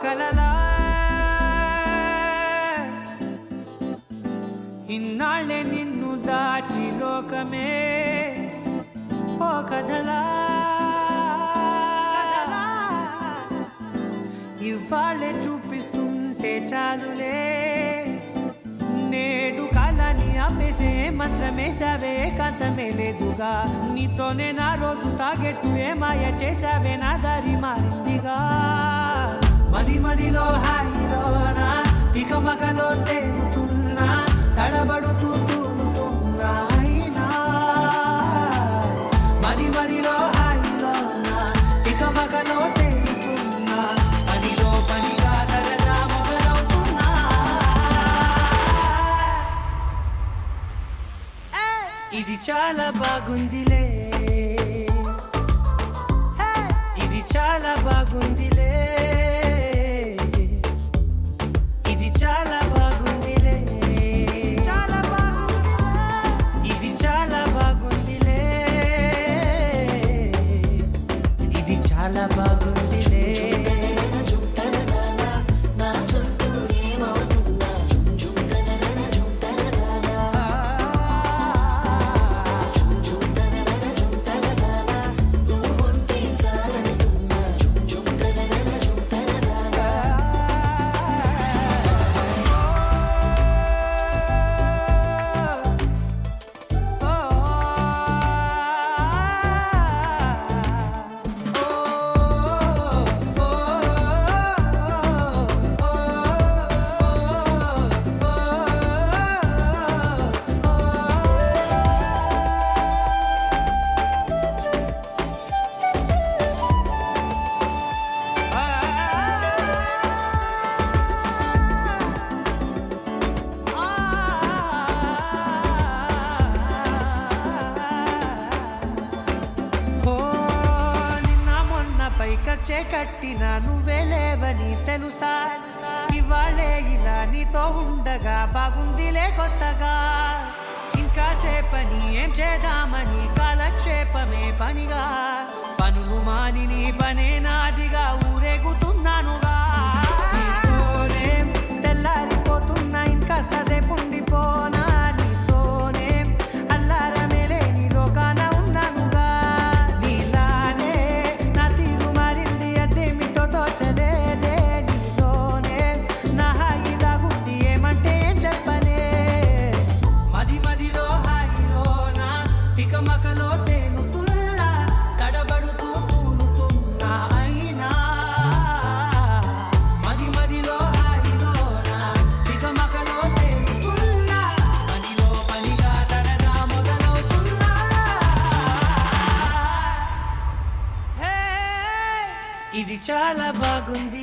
కలలా ఇన్నాళ్ళే నిన్ను దాచి లోకమే ఓ కథలా ఇవాళ్ళే చూపిస్తుంటే చాలులే నేడు కాలాన్ని ఆపేసే మంత్రమేశావే కాంతమే లేదుగా నీతోనే నా రోజు సాగెట్టు ఏ మాయ చేశావే నా దారి మారిందిగా మది మదిలో హాయిలోనా ఇక మగలో తేలుతున్నా తడబడుతూ తూలుతున్నా అయినా మది మదిలో హాయిలోనా ఇక మగలో తేలుతున్నా పనిలో పనిగా సరదా మొదలవుతున్నా ఇది చాలా బాగుందిలే ఇది చాలా బాగుందిలే ఇది చాలా బాగుందిలే చాలా బాగుంది ఇది చాలా బాగుందిలే ఇది చాలా బాగుందిలే కచ్చే కట్టినా నువ్వే లేవని తెలుసా ఇవాళే ఇలా నీతో ఉండగా బాగుందిలే కొత్తగా ఇంకా సేపని ఏం చేద్దామని కాలక్షేపమే పనిగా పనులు మాని నీ పనే నాదిగా ఊరేగుతున్నానుగా నీతోనే తెల్లారిపోతున్నా ఇంకాస్త సేపు ఉండిపోనా నీతోనే అల్లారమే లేని లోకాన ఉన్నానుగా నీలానే నా తీరు మారింది అదేమిటో తోచలేదే నీతోనే నా హాయి దాగుంది ఏమంటే ఏం చెప్పనే మది మదిలో హాయిలోనా తికమకలో తేలుతున్నా తడబడుతూ తూలుతున్నా అయినా మది మదిలో హాయిలోనా తికమకలో తేలుతున్నా పనిలో పనిగా సరదా మొదలవుతున్నా ఇది చాలా బాగుంది